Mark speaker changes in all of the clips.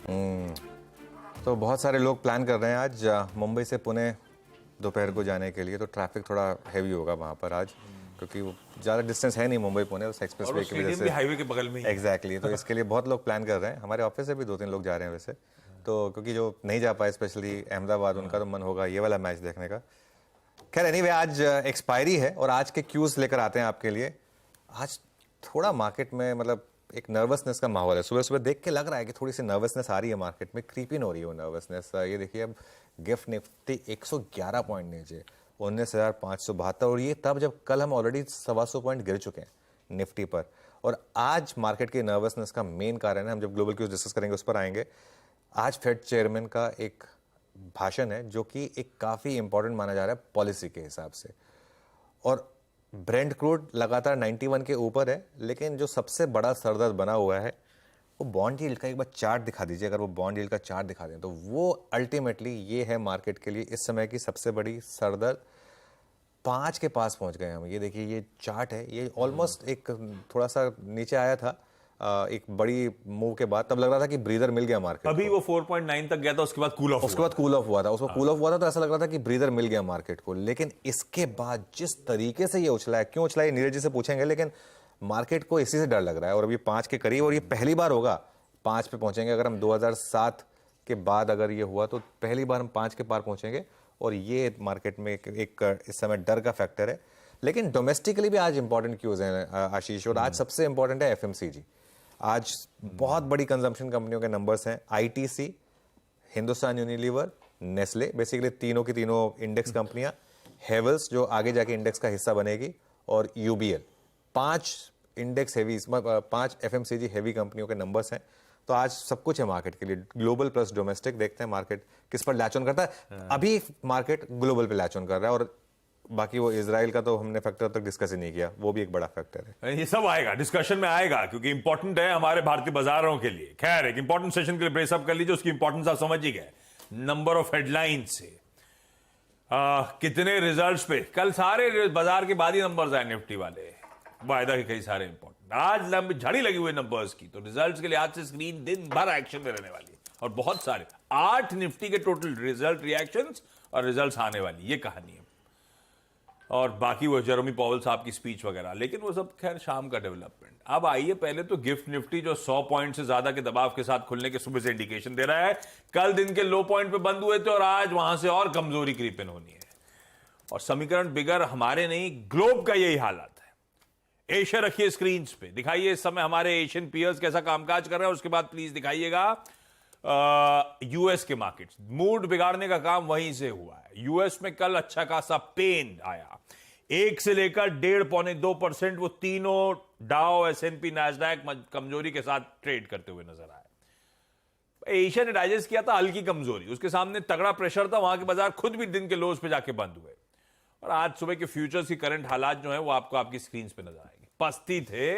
Speaker 1: तो बहुत सारे लोग प्लान कर रहे हैं आज मुंबई से पुणे दोपहर को जाने के लिए, तो ट्रैफिक थोड़ा हैवी होगा वहाँ पर आज, क्योंकि वो ज़्यादा डिस्टेंस है नहीं मुंबई पुणे, उस एक्सप्रेस वे की वजह से
Speaker 2: हाईवे के बगल में ही
Speaker 1: एग्जैक्टली तो इसके लिए बहुत लोग प्लान कर रहे हैं। हमारे ऑफिस से भी 2-3 लोग जा रहे हैं वैसे, तो क्योंकि जो नहीं जा पाए स्पेशली अहमदाबाद, उनका तो मन होगा ये वाला मैच देखने का। खैर एनीवे, आज एक्सपायरी है और आज के क्यूज लेकर आते हैं आपके लिए। आज थोड़ा मार्केट में मतलब एक नर्वसनेस का माहौल है, सुबह सुबह देख के लग रहा है कि थोड़ी सी नर्वसनेस आ रही है मार्केट में, क्रीप इन हो रही है वो नर्वसनेस। ये देखिए अब गिफ्ट निफ्टी 111 पॉइंट नीचे 19,572, और ये तब जब कल हम ऑलरेडी 125 पॉइंट गिर चुके हैं निफ्टी पर। और आज मार्केट की नर्वसनेस का मेन कारण है, हम जब ग्लोबल क्यूज डिस्कस करेंगे उस पर आएंगे, आज फेड चेयरमैन का एक भाषण है जो कि एक काफ़ी इंपॉर्टेंट माना जा रहा है पॉलिसी के हिसाब से। और ब्रेंट क्रूड लगातार 91 के ऊपर है, लेकिन जो सबसे बड़ा सरदर्द बना हुआ है वो बॉन्ड यील्ड का। एक बार चार्ट दिखा दीजिए, अगर वो बॉन्ड यील्ड का चार्ट दिखा दें तो वो अल्टीमेटली ये है मार्केट के लिए इस समय की सबसे बड़ी सरदर्द। 5 के पास पहुंच गए हम। ये देखिए ये चार्ट है, ये ऑलमोस्ट एक थोड़ा सा नीचे आया था एक बड़ी मूव के बाद, तब लग रहा था कि ब्रीदर मिल गया मार्केट।
Speaker 2: अभी वो 4.9 तक गया था, उसके बाद कूल ऑफ
Speaker 1: हुआ था। उसको कूल ऑफ हुआ था तो ऐसा लग रहा था कि ब्रीदर मिल गया मार्केट को, लेकिन इसके बाद जिस तरीके से ये उछला है, क्यों उछला है नीरज जी से पूछेंगे, लेकिन मार्केट को इसी से डर लग रहा है। और अभी 5 के करीब, और ये पहली बार होगा 5 पे पहुंचेंगे। अगर हम 2007 के बाद अगर ये हुआ तो पहली बार हम 5 के पार पहुंचेंगे, और ये मार्केट में एक इस समय डर का फैक्टर है। लेकिन डोमेस्टिकली भी आज इंपॉर्टेंट क्यूज हैं आशीष, और आज सबसे इंपॉर्टेंट है एफएमसीजी। आज बहुत बड़ी कंजम्पशन कंपनियों के नंबर्स हैं। ITC, Hindustan Unilever, Nestle, basically तीनों की तीनों इंडेक्स कंपनियां, हेवल्स जो आगे जाके इंडेक्स का हिस्सा बनेगी, और UBL. 5 index heavy, 5 FMCG heavy कंपनियों के नंबर्स हैं। तो आज सब कुछ है मार्केट के लिए, ग्लोबल प्लस डोमेस्टिक। देखते हैं मार्केट किस पर लैच ऑन करता है। अभी मार्केट ग्लोबल पे लैच ऑन कर रहा है, और बाकी वो इजराइल का तो हमने फैक्टर तक डिस्कस ही नहीं किया, वो भी एक बड़ा फैक्टर है।
Speaker 2: ये सब आएगा, डिस्कशन में आएगा, क्योंकि इंपॉर्टेंट है हमारे भारतीय बाजारों के लिए। खैर, एक इंपॉर्टेंट सेशन के लिए ब्रेस अप कर लीजिए, उसकी इंपॉर्टेंस आप समझ ही गए। नंबर ऑफ हेडलाइंस से कितने रिजल्ट्स पे, कल सारे बाजार के बाद ही नंबर्स आए निफ्टी वाले, वायदा के कई सारे इंपॉर्टेंट। आज लंबी झड़ी लगी हुई नंबर्स की, तो रिजल्ट्स के लिए आज से स्क्रीन दिन भर एक्शन में रहने वाली है, और बहुत सारे 8 निफ्टी के टोटल रिजल्ट रिएक्शंस और रिजल्ट्स आने वाली, ये कहानी है। और बाकी वो जेरोमी पॉवेल साहब की स्पीच वगैरह, लेकिन वो सब खैर शाम का डेवलपमेंट। अब आइए पहले तो गिफ्ट निफ्टी जो 100 पॉइंट से ज्यादा के दबाव के साथ खुलने के सुबह से इंडिकेशन दे रहा है। कल दिन के लो पॉइंट पे बंद हुए थे, और आज वहां से और कमजोरी क्रीप इन होनी है। और समीकरण बिगर हमारे नहीं, ग्लोब का यही हालत है। एशिया रखिए स्क्रीन पे, दिखाइए इस समय हमारे एशियन पीयर्स कैसा कामकाज कर रहे हैं, उसके बाद प्लीज दिखाइएगा यूएस के मार्केट्स। मूड बिगाड़ने का काम वहीं से हुआ है। यूएस में कल अच्छा खासा पेन आया, 1 से लेकर 1.5-2% वो तीनों डाउ, एसएनपी, नैस्डैक कमजोरी के साथ ट्रेड करते हुए नजर आए। एशिया ने डाइजेस्ट किया था हल्की कमजोरी, उसके सामने तगड़ा प्रेशर था, वहां के बाजार खुद भी दिन के लोज पे जाके बंद हुए। और आज सुबह के फ्यूचर्स की करंट हालात जो है वो आपको आपकी स्क्रीन पे नजर आएंगे। पस्ती थे,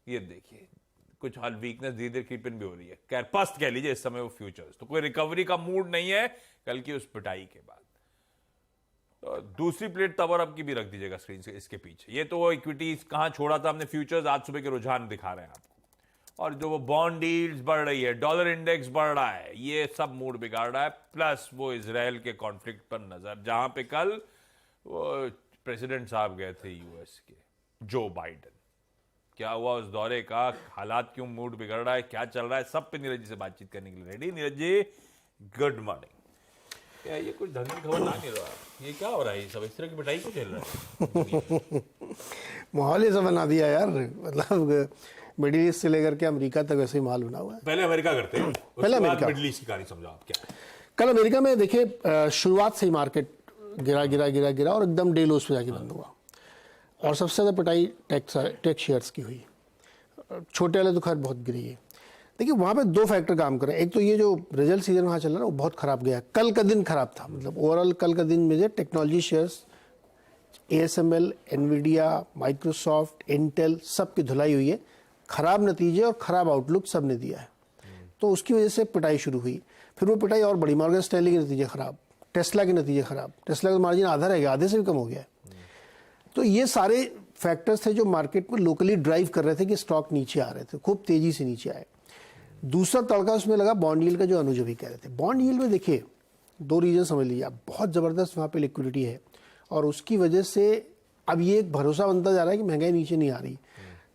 Speaker 2: ये देखिए कुछ हाल वीकनेस धीरे धीरे क्रीप इन भी हो रही है। खैर पस्त कह लीजिए इस समय वो फ्यूचर्स, तो कोई रिकवरी का मूड नहीं है कल की उस पिटाई के बाद। तो दूसरी प्लेट तब और अब की भी रख दीजिएगा स्क्रीन से इसके पीछे। ये तो वो इक्विटीज कहां छोड़ा था हमने, फ्यूचर्स आज सुबह के रुझान दिखा रहे हैं आपको। और जो वो बॉन्ड यील्ड्स बढ़ रही है, डॉलर इंडेक्स बढ़ रहा है, ये सब मूड बिगाड़ रहा है। प्लस वो इजराइल के कॉन्फ्लिक्ट पर नजर, जहां पे कल वो प्रेसिडेंट साहब गए थे यूएस के, जो बाइडेन। क्या हुआ उस दौरे का, हालात क्यों मूड बिगड़ रहा है, क्या चल रहा है, सब पे नीरज जी से बातचीत करने के लिए ready. Neeraj ji good morning. क्या ये कुछ ढंग की खबर ना नहीं रहा, ये क्या हो रहा है, सब इस तरह की पिटाई क्यों चल रहा है?
Speaker 3: माहौल ही सब बना दिया यार, मतलब मिडिल ईस्ट से लेकर के अमेरिका तक वैसे ही माहौल बना हुआ है।
Speaker 2: पहले अमेरिका करते हैं,
Speaker 3: पहले अमेरिका,
Speaker 2: मिडिल ईस्ट की कहानी समझो आप क्या।
Speaker 3: कल अमेरिका में देखिए शुरुआत से ही मार्केट गिरा और एकदम डे लोज पे जाके बंद हुआ। और सबसे ज़्यादा पिटाई टेक शेयर्स की हुई, छोटे वाले तो खैर बहुत गिरी है। देखिए वहाँ पे 2 फैक्टर काम कर रहे हैं। एक तो ये जो रिजल्ट सीजन वहाँ चल रहा है वो बहुत ख़राब गया, कल का दिन ख़राब था। मतलब ओवरऑल कल का दिन में जो technology shares, ASML, Nvidia, Microsoft, Intel, सब की धुलाई हुई है। ख़राब नतीजे और ख़राब आउटलुक सब ने दिया है, तो उसकी वजह से पिटाई शुरू हुई। फिर वो पिटाई और बड़ी, मॉर्गन स्टैनली के नतीजे ख़राब, टेस्ला के नतीजे ख़राब। टेस्ला का मार्जिन आधा रह गया, आधे से भी कम हो गया है। तो ये सारे फैक्टर्स थे जो मार्केट में लोकली ड्राइव कर रहे थे कि स्टॉक नीचे आ रहे थे, खूब तेज़ी से नीचे आए। दूसरा तड़का उसमें लगा बॉन्ड यील्ड का, जो अनुज भी कह रहे थे। बॉन्ड यील्ड में देखिए 2 रीजन समझ लीजिए आप, बहुत ज़बरदस्त वहाँ पे लिक्विडिटी है और उसकी वजह से अब ये एक भरोसा बनता जा रहा है कि महंगाई नीचे नहीं आ रही,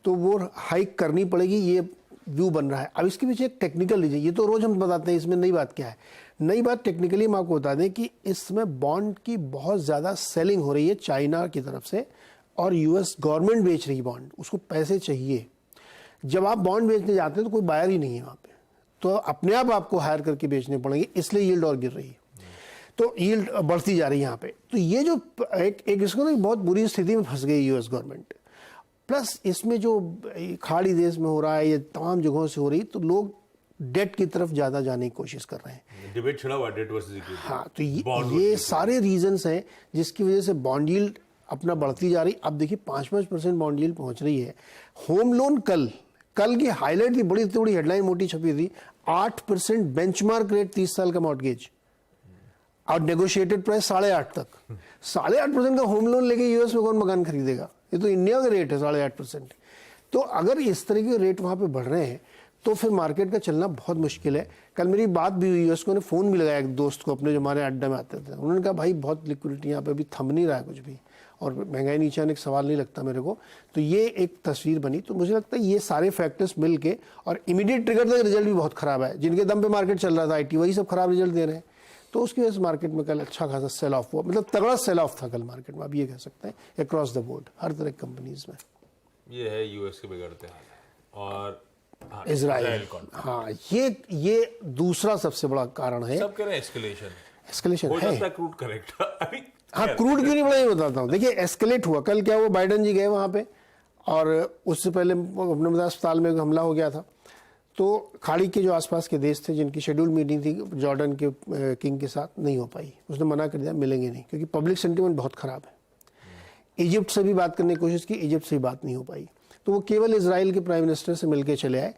Speaker 3: तो वो हाइक करनी पड़ेगी, ये व्यू बन रहा है। अब इसके पीछे एक टेक्निकल रीजन, ये तो रोज हम बताते हैं, इसमें नई बात क्या है। नई बात टेक्निकली हम आपको बता दें कि इसमें बॉन्ड की बहुत ज़्यादा सेलिंग हो रही है चाइना की तरफ से, और यूएस गवर्नमेंट बेच रही बॉन्ड, उसको पैसे चाहिए। जब आप बॉन्ड बेचने जाते हैं तो कोई बायर ही नहीं है वहाँ पे, तो अपने आप आपको हायर करके बेचने पड़ेंगे, इसलिए यील्ड और गिर रही है, तो यील्ड बढ़ती जा रही है यहाँ पे। तो ये जो एक इसको ना बहुत बुरी स्थिति में फंस गई यूएस गवर्नमेंट, प्लस इसमें जो खाड़ी देश में हो रहा है, ये तमाम जगहों से हो रही, तो लोग डेट की तरफ ज़्यादा जाने की कोशिश कर रहे हैं।
Speaker 2: डिबेट छिड़ा हुआ डेट वर्सेस इक्विटी।
Speaker 3: हाँ, तो ये सारे रीजंस हैं जिसकी वजह से बॉन्ड यील्ड अपना बढ़ती जा रही। अब देखिए 5% बॉन्ड यील्ड पहुंच रही है। होम लोन कल की हाईलाइट थी, बड़ी हेडलाइन मोटी छपी थी, 8% बेंचमार्क रेट 30 साल का मॉर्गेज और नेगोशिएटेड प्राइस 8.5 तक। 8.5% का होम लोन लेके यूएस में कौन मकान खरीदेगा? ये तो इंडिया का रेट है 8.5%। तो अगर इस तरह के रेट वहाँ पे बढ़ रहे हैं तो फिर मार्केट का चलना बहुत मुश्किल है। कल मेरी बात भी हुई, यूएस को ने फ़ोन भी लगाया एक दोस्त को अपने, जो हमारे अड्डा में आते थे। उन्होंने कहा भाई बहुत लिक्विडिटी यहाँ पे अभी थम नहीं रहा है कुछ भी, और महंगाई नीचे आने का सवाल नहीं लगता मेरे को। तो ये एक तस्वीर बनी। तो मुझे लगता है ये सारे फैक्टर्स मिल के, और इमीडिएट ट्रिगर तक रिजल्ट भी बहुत ख़राब है, जिनके दम पे मार्केट चल रहा था IT, वही सब खराब रिजल्ट दे रहे हैं। तो उसकी वजह से मार्केट में कल अच्छा खासा सेल ऑफ हुआ, मतलब तगड़ा सेल ऑफ था कल मार्केट में, आप ये कह सकते हैं अक्रॉस द बोर्ड हर तरह की कंपनीज में।
Speaker 2: ये है यूएस के बिगड़ते हाल और
Speaker 3: इजराइल। हाँ, ये दूसरा सबसे बड़ा कारण है।
Speaker 2: सब कह रहे हैं एस्केलेशन
Speaker 3: है।
Speaker 2: क्रूड करेक्ट अभी।
Speaker 3: हाँ, क्रूड क्यों नहीं बढ़ा ये बताता हूँ। देखिए एस्केलेट हुआ कल, क्या वो बाइडन जी गए वहाँ पे, और उससे पहले अपने मतलब अस्पताल में हमला हो गया था। तो खाड़ी के जो आसपास के देश थे जिनकी शेड्यूल मीटिंग थी जॉर्डन के किंग के साथ, नहीं हो पाई। उसने मना कर दिया, मिलेंगे नहीं, क्योंकि पब्लिक सेंटिमेंट बहुत ख़राब है। इजिप्ट से भी बात करने की कोशिश की, इजिप्ट से भी बात नहीं हो पाई। तो वो केवल इजराइल के प्राइम मिनिस्टर से मिलके चले आए।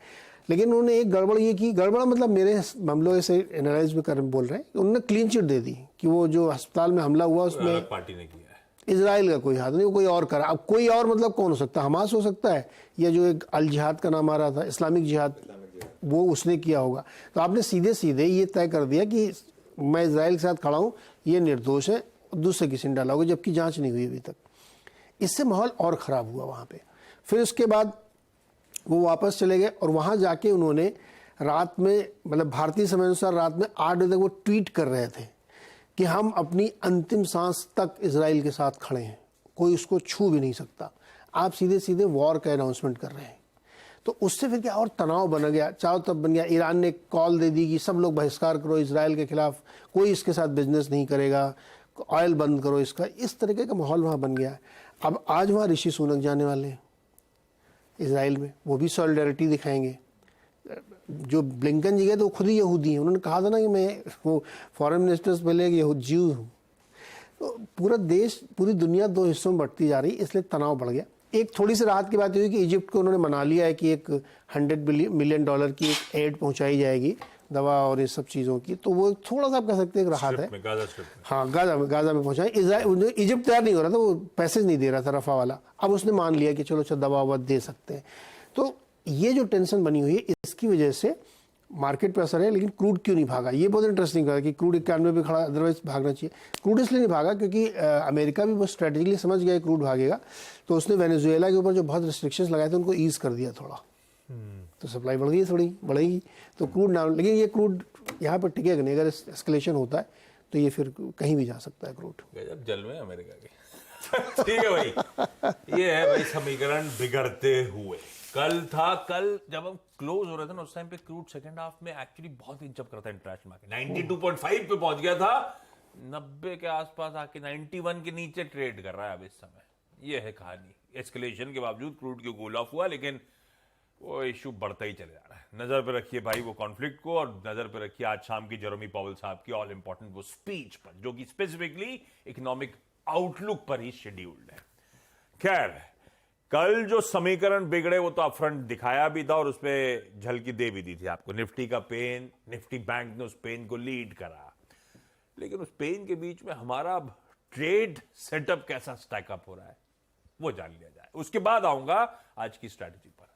Speaker 3: लेकिन उन्होंने एक गड़बड़ ये की, गड़बड़ मतलब मेरे हम लोग ऐसे एनालाइज में कर बोल रहे हैं, उन्होंने क्लीन चिट दे दी कि वो जो अस्पताल में हमला हुआ उसमें
Speaker 2: पार्टी ने किया है,
Speaker 3: इजराइल का कोई हाथ नहीं, वो कोई और करा। अब कोई और मतलब कौन हो सकता है? हमास हो सकता है, या जो एक अल जिहाद का नाम आ रहा था, इस्लामिक जिहाद, वो उसने किया होगा। तो आपने सीधे सीधे ये तय कर दिया कि मैं इजराइल के साथ खड़ा हूँ, ये निर्दोष है, दूसरे किसी ने डाला होगा, जबकि जांच नहीं हुई अभी तक। इससे माहौल और ख़राब हुआ वहाँ पे। फिर उसके बाद वो वापस चले गए, और वहाँ जाके उन्होंने रात में, मतलब भारतीय समय अनुसार रात में 8 बजे तक वो ट्वीट कर रहे थे कि हम अपनी अंतिम सांस तक इजराइल के साथ खड़े हैं, कोई उसको छू भी नहीं सकता। आप सीधे सीधे वॉर का अनाउंसमेंट कर रहे हैं। तो उससे फिर क्या और तनाव बन गया, चारों तरफ बन गया। ईरान ने कॉल दे दी कि सब लोग बहिष्कार करो इजराइल के खिलाफ, कोई इसके साथ बिजनेस नहीं करेगा, ऑयल बंद करो इसका। इस तरीके का माहौल वहाँ बन गया है। अब आज वहाँ ऋषि सुनक जाने वाले हैं इजराइल में, वो भी सॉलिडारिटी दिखाएंगे। जो ब्लिंकन जी गए तो वो खुद ही यहूदी हैं, उन्होंने कहा था ना कि मैं वो फॉरेन मिनिस्टर से पहले जीव हूँ। तो पूरा देश, पूरी दुनिया 2 हिस्सों में बढ़ती जा रही, इसलिए तनाव बढ़ गया। एक थोड़ी सी राहत की बात हुई कि इजिप्ट को उन्होंने मना लिया है कि एक $100 मिलियन की एक एड पहुंचाई जाएगी, दवा और ये सब चीज़ों की। तो वो थोड़ा सा आप कह सकते हैं एक राहत है। हाँ, गाजा में पहुंचाए। इजिप्ट तैयार नहीं हो रहा था, वो पैसेज नहीं दे रहा था रफा वाला। अब उसने मान लिया कि चलो दवा ववा दे सकते हैं। तो ये जो टेंशन बनी हुई है, इसकी वजह से मार्केट पे असर है। लेकिन क्रूड क्यों नहीं भागा, ये बहुत इंटरेस्टिंग है कि क्रूड 91 पे खड़ा, अदरवाइज भागना चाहिए। क्रूड इसलिए नहीं भागा क्योंकि अमेरिका भी बहुत स्ट्रेटेजिकली समझ गया क्रूड भागेगा, तो उसने वेनेजुएला के ऊपर जो बहुत रिस्ट्रिक्शंस लगाए थे उनको ईज कर दिया थोड़ा। तो सप्लाई बढ़ गई, थोड़ी बढ़ेगी तो क्रूड नाम। लेकिन ये क्रूड यहाँ पर टिकेगा नहीं, अगर एस्केलेशन होता है तो ये फिर कहीं भी जा सकता है क्रूड।
Speaker 2: गजब जल में अमेरिका के। ठीक है भाई, ये है भाई समीकरण बिगड़ते हुए। कल जब हम क्लोज हो रहे थे ना, उस टाइम पे क्रूड सेकंड हाफ में एक्चुअली बहुत इंचअप करता है इंटरनेशनल मार्केट, 92.5 पे पहुंच गया था, 90 के आसपास आके 91 के नीचे ट्रेड कर रहा है अब इस समय। ये है कहानी। एस्केलेशन के बावजूद क्रूड क्यों कूल ऑफ हुआ, लेकिन वो इशू बढ़ता ही चले जा रहा है। नजर पे रखिए भाई वो कॉन्फ्लिक्ट को, और नजर पे रखिए आज शाम की जेरोमी पावेल साहब की ऑल इंपॉर्टेंट वो स्पीच पर, जो कि स्पेसिफिकली इकोनॉमिक आउटलुक पर ही शेड्यूल्ड है। खैर, कल जो समीकरण बिगड़े वो तो अपफ्रंट दिखाया भी था, और उसमें झलकी दे भी दी थी आपको। निफ्टी का पेन, निफ्टी बैंक ने उस पेन को लीड करा, लेकिन उस पेन के बीच में हमारा ट्रेड सेटअप कैसा स्टैकअप हो रहा है वो जान लिया जाए। उसके बाद आऊंगा आज की स्ट्रैटेजी पर।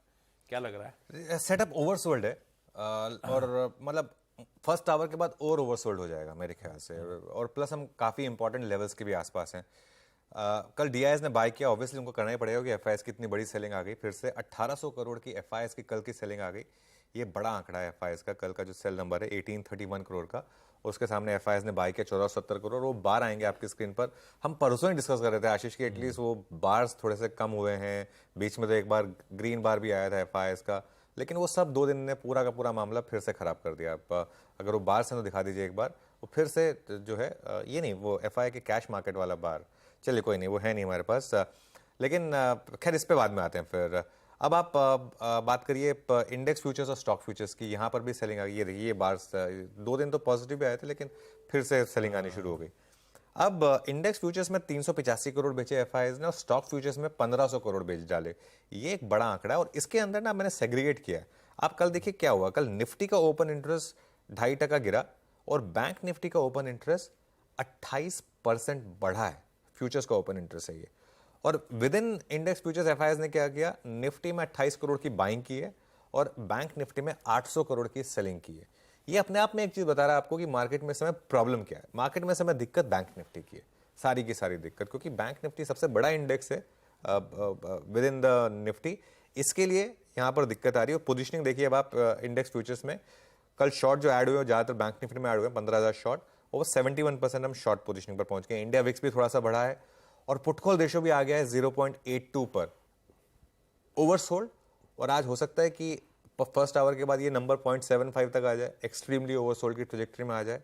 Speaker 2: क्या लग रहा है?
Speaker 1: सेटअप ओवरसोल्ड है। और मतलब फर्स्ट आवर के बाद और ओवरसोल्ड हो जाएगा मेरे ख्याल से, और प्लस हम काफ़ी इंपॉर्टेंट लेवल्स के भी आसपास हैं। कल डीआईएस ने बाय किया, ऑब्वियसली उनको करना ही पड़ेगा कि एफआईएस की इतनी बड़ी सेलिंग आ गई, फिर से 1800 करोड़ की एफआईएस की कल की सेलिंग आ गई। ये बड़ा आंकड़ा है एफआईएस का, कल का जो सेल नंबर है 1831 करोड़ का, उसके सामने एफआईएस ने बाय किया 1470 करोड़। वो बार आएंगे आपकी स्क्रीन पर। हम परसों ही डिस्कस कर रहे थे आशीष की, एटलीस्ट वो बार्स थोड़े से कम हुए हैं, बीच में तो एक बार ग्रीन बार भी आया था एफआईएस का, लेकिन वो सब 2 दिन ने पूरा का पूरा मामला फिर से खराब कर दिया। आप अगर वो बार से तो दिखा दीजिए एक बार, वो फिर से जो है ये नहीं, वो एफआई के कैश मार्केट वाला बार, चलिए कोई नहीं, वो है नहीं हमारे पास, लेकिन खैर इस पे बाद में आते हैं। फिर अब आप बात करिए इंडेक्स फ्यूचर्स और स्टॉक फ्यूचर्स की, यहाँ पर भी सेलिंग आ गई। ये देखिए, ये बार 2 दिन तो पॉजिटिव भी आए थे, लेकिन फिर से सेलिंग आनी शुरू हो गई। अब इंडेक्स फ्यूचर्स में 385 करोड़ बेचे एफआईएस ने, और स्टॉक फ्यूचर्स में 1500 करोड़ बेच डाले। ये एक बड़ा आंकड़ा है, और इसके अंदर ना मैंने सेग्रीगेट किया है। आप कल देखिए क्या हुआ, कल निफ्टी का ओपन इंटरेस्ट 2.5% गिरा, और बैंक निफ्टी का ओपन इंटरेस्ट 28% बढ़ा है। फ्यूचर्स का ओपन इंटरेस्ट है ये। और with in index futures FIS ने क्या किया, निफ्टी में 28 करोड़ की बाइंग की है, और बैंक निफ्टी में 800 करोड़ की सेलिंग की है। ये अपने आप में एक चीज बता रहा है आपको कि मार्केट में समय प्रॉब्लम क्या है। मार्केट में समय दिक्कत बैंक निफ्टी की है, सारी की सारी दिक्कत, क्योंकि बैंक निफ्टी सबसे बड़ा इंडेक्स है विद इन द निफ्टी, इसके लिए यहाँ पर दिक्कत आ रही है। पोजिशनिंग देखिए अब आप इंडेक्स फ्यूचर्स में, कल शॉर्ट जो ऐड हुए ज्यादातर बैंक निफ्टी में ऐड हुए 15,000 शॉर्ट, और 71% हम शॉर्ट पोजिशनिंग पर पहुंच गए। इंडिया विक्स भी थोड़ा सा बढ़ा है, और पुटकॉल रेशो भी आ गया है 0.82 पर, ओवरसोल्ड। और आज हो सकता है कि फर्स्ट आवर के बाद ये नंबर 0.75 तक आ जाए, एक्सट्रीमली ओवरसोल्ड की ट्रेजेक्टरी में आ जाए,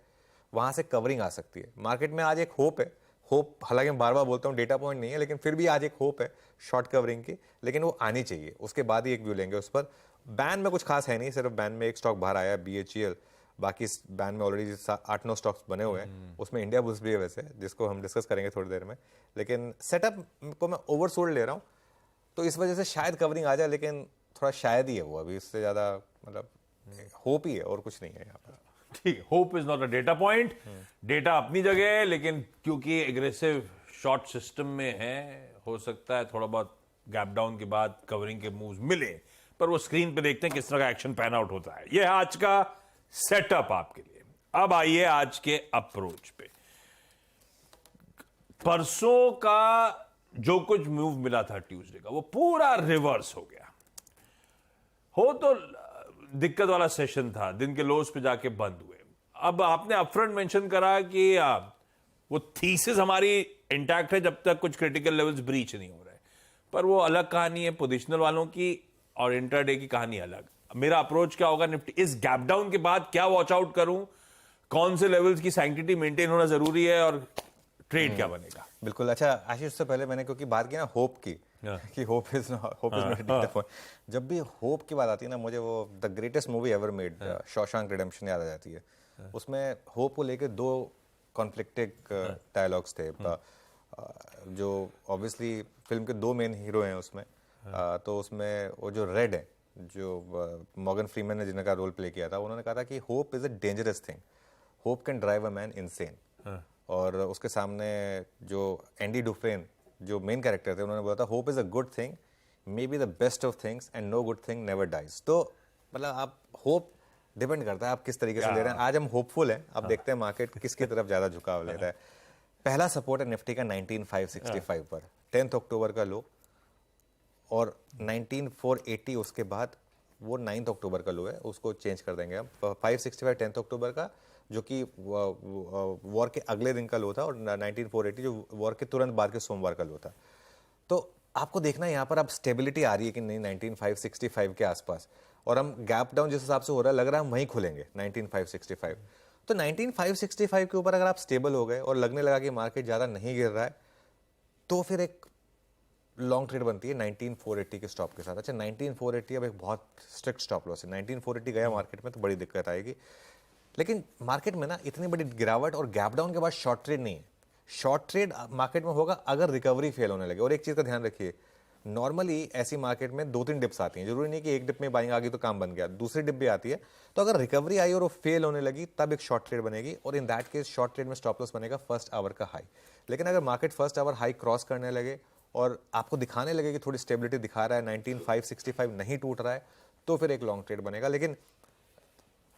Speaker 1: वहां से कवरिंग आ सकती है। मार्केट में आज एक होप है, होप हालांकि मैं बार बार बोलता हूँ डेटा पॉइंट नहीं है, लेकिन फिर भी आज एक होप है शॉर्ट कवरिंग की, लेकिन वो आनी चाहिए, उसके बाद ही एक व्यू लेंगे उस पर। बैन में कुछ खास है नहीं, सिर्फ बैन में एक स्टॉक बाहर आया BHEL, बाकी इस बैन में ऑलरेडी 8-9 स्टॉक्स बने हुए हैं, उसमें इंडिया बुल्स भी है वैसे, जिसको हम डिस्कस करेंगे थोड़ी देर में। लेकिन सेटअप को मैं ओवरसोल्ड ले रहा हूँ, तो इस वजह से शायद कवरिंग आ जाए, लेकिन थोड़ा शायद ही है वो, अभी इससे ज़्यादा मतलब होप ही है और कुछ नहीं है यहाँ पर।
Speaker 2: ठीक है, hope is not a data point. Data अपनी जगह है, लेकिन क्योंकि एग्रेसिव शॉर्ट सिस्टम में है, हो सकता है थोड़ा बहुत गैप डाउन के बाद कवरिंग के मूव्स मिले, पर वो स्क्रीन पे देखते हैं किस तरह का एक्शन पैन आउट होता है। यह है आज का सेटअप आपके लिए। अब आइए आज के अप्रोच पे। परसों का जो कुछ मूव मिला था ट्यूसडे का, वो पूरा रिवर्स हो गया। हो तो दिक्कत वाला सेशन था, दिन के लोस पे जाके बंद हुए। अब आपने अपफ्रंट मेंशन करा कि वो थीसिस हमारी इंटैक्ट है जब तक कुछ क्रिटिकल लेवल्स ब्रीच नहीं हो रहे, पर वो अलग कहानी है पोजिशनल वालों की, और इंटरडे की कहानी अलग। मेरा अप्रोच क्या होगा निफ्टी इस गैप डाउन के बाद, क्या वॉच आउट करूं, कौन से लेवल्स की सैंक्टिटी मेंटेन होना जरूरी है, और ट्रेड क्या बनेगा।
Speaker 1: बिल्कुल। अच्छा आशीष, उससे पहले मैंने क्योंकि बात की ना होप की, कि hope is not data point, जब भी होप की बात आती है ना, मुझे वो the greatest movie ever made Shawshank redemption याद आ जाती है। उसमें होप को लेकर 2 कॉन्फ्लिक्टिंग डायलॉग्स थे, जो ऑब्वियसली फिल्म के 2 मेन हीरो हैं उसमें। तो उसमें वो जो रेड है, जो मॉर्गन फ्रीमैन ने जिनका रोल प्ले किया था, उन्होंने कहा था कि hope is a dangerous thing, hope can drive a man insane. और उसके सामने जो एंडी डुफ्रेन जो मेन कैरेक्टर थे, उन्होंने बोला था hope is a good thing, maybe the best of things, and no good thing never dies. तो मतलब आप होप डिपेंड करता है आप किस तरीके से ले रहे हैं। आज हम होपफुल हैं, अब देखते हैं मार्केट किसकी तरफ ज्यादा झुकाव लेता है। पहला सपोर्ट है निफ्टी का 19,565 पर, 10 अक्टूबर का लो, और 19,480 उसके बाद वो 9 अक्टूबर का लो है, उसको चेंज कर देंगे हम। 565 10 अक्टूबर का, जो कि वॉर के अगले दिन का लो था, और 19,480 जो वॉर के तुरंत बाद के सोमवार का लो था। तो आपको देखना है यहाँ पर अब स्टेबिलिटी आ रही है कि नहीं 19,565 के आसपास, और हम गैप डाउन जिस हिसाब से हो रहा है लग रहा है हम वहीं खुलेंगे 19,565। तो 19,565 के ऊपर अगर आप स्टेबल हो गए और लगने लगा कि मार्केट ज़्यादा नहीं गिर रहा है, तो फिर एक लॉन्ग ट्रेड बनती है 19,480 के स्टॉप के साथ। अच्छा 19,480 अब एक बहुत स्ट्रिक्ट स्टॉप लॉस है, 19,480 गया मार्केट में तो बड़ी दिक्कत आएगी। लेकिन मार्केट में ना इतनी बड़ी गिरावट और गैप डाउन के बाद शॉर्ट ट्रेड नहीं है। शॉर्ट ट्रेड मार्केट में होगा अगर रिकवरी फेल होने लगे। और एक चीज़ का ध्यान रखिए, नॉर्मली ऐसी मार्केट में 2-3 डिप्स आती हैं, जरूरी नहीं कि एक डिप में बाइंग आ गई तो काम बन गया, दूसरी डिप भी आती है। तो अगर रिकवरी आई और वो फेल होने लगी तब एक शॉर्ट ट्रेड बनेगी, और in that case short trade में स्टॉप लॉस बनेगा फर्स्ट आवर का हाई। लेकिन अगर market first hour high cross करने लगे और आपको दिखाने लगे कि थोड़ी स्टेबिलिटी दिखा रहा है, 19,565 नहीं टूट रहा है, तो फिर एक लॉन्ग ट्रेड बनेगा। लेकिन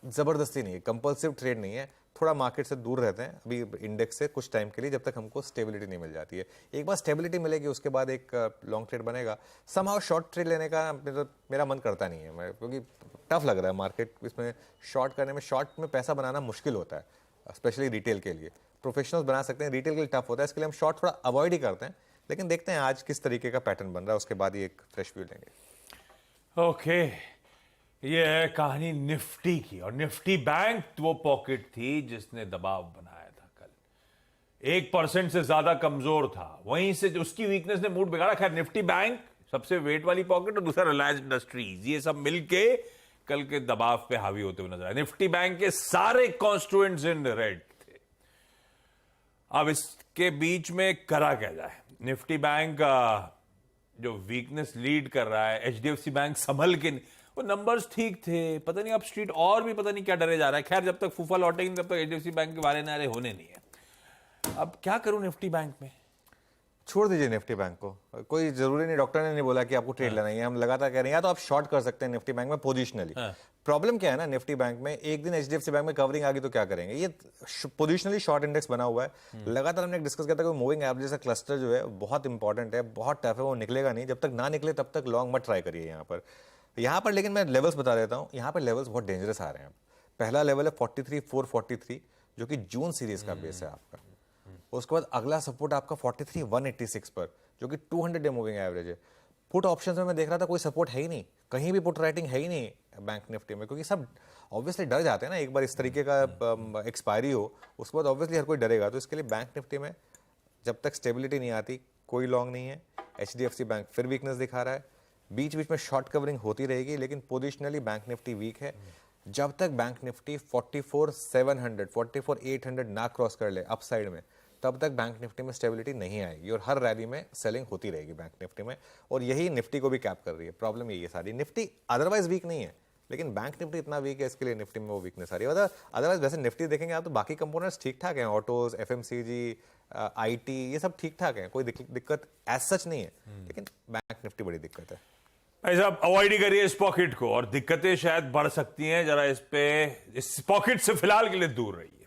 Speaker 1: जबरदस्ती नहीं है, कंपल्सिव ट्रेड नहीं है, थोड़ा मार्केट से दूर रहते हैं अभी इंडेक्स से कुछ टाइम के लिए, जब तक हमको स्टेबिलिटी नहीं मिल जाती है। एक बार स्टेबिलिटी मिलेगी उसके बाद एक लॉन्ग ट्रेड बनेगा। समहाउ शॉर्ट ट्रेड लेने का मेरा मन करता नहीं है, मैं क्योंकि टफ लग रहा है मार्केट, इसमें शॉर्ट करने में, शॉर्ट में पैसा बनाना मुश्किल होता है, स्पेशली रिटेल के लिए। प्रोफेशनल्स बना सकते हैं, रिटेल के लिए टफ होता है, इसके लिए हम शॉर्ट थोड़ा अवॉइड ही करते हैं। लेकिन देखते हैं आज किस तरीके का पैटर्न बन रहा है, उसके बाद ही एक फ्रेश व्यू लेंगे।
Speaker 2: ओके, ये है कहानी निफ्टी की। और निफ्टी बैंक वो पॉकेट थी जिसने दबाव बनाया था कल, 1% से ज्यादा कमजोर था, वहीं से जो उसकी वीकनेस ने मूड बिगाड़ा। खैर, निफ्टी बैंक सबसे वेट वाली पॉकेट और दूसरा रिलायंस इंडस्ट्रीज, ये सब मिलके कल के दबाव पे हावी होते हुए नजर आए। निफ्टी बैंक के सारे कॉन्स्टिट्यूएंट्स इन रेड थे। अब इसके बीच में करा क्या जाए? निफ्टी बैंक जो वीकनेस लीड कर रहा है, एचडीएफसी बैंक संभल के, वो नंबर्स ठीक थे, पता नहीं अब स्ट्रीट और भी पता नहीं क्या डरे जा रहा है। खैर, जब तक फूफा लौटेंगे तब तक एचडीएफसी बैंक के बारे नारे होने नहीं है। अब क्या करूं निफ्टी बैंक में?
Speaker 1: छोड़ दीजिए निफ्टी बैंक को, कोई जरूरी नहीं, डॉक्टर ने नहीं बोला कि आपको ट्रेड लेना है, हम लगातार कह रहे हैं। या तो आप शॉर्ट कर सकते हैं निफ्टी बैंक में पोजिशनली। प्रॉब्लम क्या है ना, निफ्टी बैंक में एक दिन एचडीएफसी बैंक में कवरिंग आ गई तो क्या करेंगे? ये पोजिशनली शॉर्ट इंडेक्स बना हुआ है, लगातार हमने डिस्कस किया था कि मूविंग एवरेज का क्लस्टर जो है बहुत इंपॉर्टेंट है, बहुत टफ है, वो निकलेगा नहीं। जब तक ना निकले तब तक लॉन्ग मत ट्राई करिए यहाँ पर। लेकिन मैं लेवल्स बता देता हूँ, यहाँ पर लेवल्स बहुत डेंजरस आ रहे हैं। पहला लेवल है 43,443 जो कि जून सीरीज का बेस है आपका। उसके बाद अगला सपोर्ट आपका 43,186 पर जो कि 200 डे मूविंग एवरेज है। पुट ऑप्शंस में मैं देख रहा था कोई सपोर्ट है ही नहीं, कहीं भी पुट राइटिंग है ही नहीं बैंक निफ्टी में, क्योंकि सब ऑब्वियसली डर जाते हैं ना, एक बार इस तरीके का एक्सपायरी हो उसके बाद ऑब्वियसली हर कोई डरेगा। तो इसके लिए बैंक निफ्टी में जब तक स्टेबिलिटी नहीं आती कोई लॉन्ग नहीं है। एचडीएफसी बैंक फिर वीकनेस दिखा रहा है, बीच बीच में शॉर्ट कवरिंग होती रहेगी, लेकिन पोजिशनली बैंक निफ्टी वीक है। जब तक बैंक निफ्टी 44,700 44,800 ना क्रॉस कर ले अपसाइड में, तब तक बैंक निफ्टी में स्टेबिलिटी नहीं आएगी और हर रैली में सेलिंग होती रहेगी बैंक निफ्टी में, और यही निफ्टी को भी कैप कर रही है। प्रॉब्लम यही है सारी, निफ्टी अदरवाइज वीक नहीं है लेकिन बैंक निफ्टी इतना वीक है, इसके लिए निफ्टी में वो वीकनेस आ रही है। अदरवाइज वैसे निफ्टी देखेंगे आप तो बाकी कंपोनेंट्स ठीक ठाक हैं, ऑटोज, एफएमसीजी, आईटी, ये सब ठीक ठाक हैं, कोई दिक्कत एज सच नहीं है। लेकिन बैंक निफ्टी बड़ी दिक्कत है।
Speaker 2: भाई साहब, अवॉइड ही करिए इस पॉकेट को, और दिक्कतें शायद बढ़ सकती हैं, जरा इस पॉकेट से फिलहाल के लिए दूर रहिए।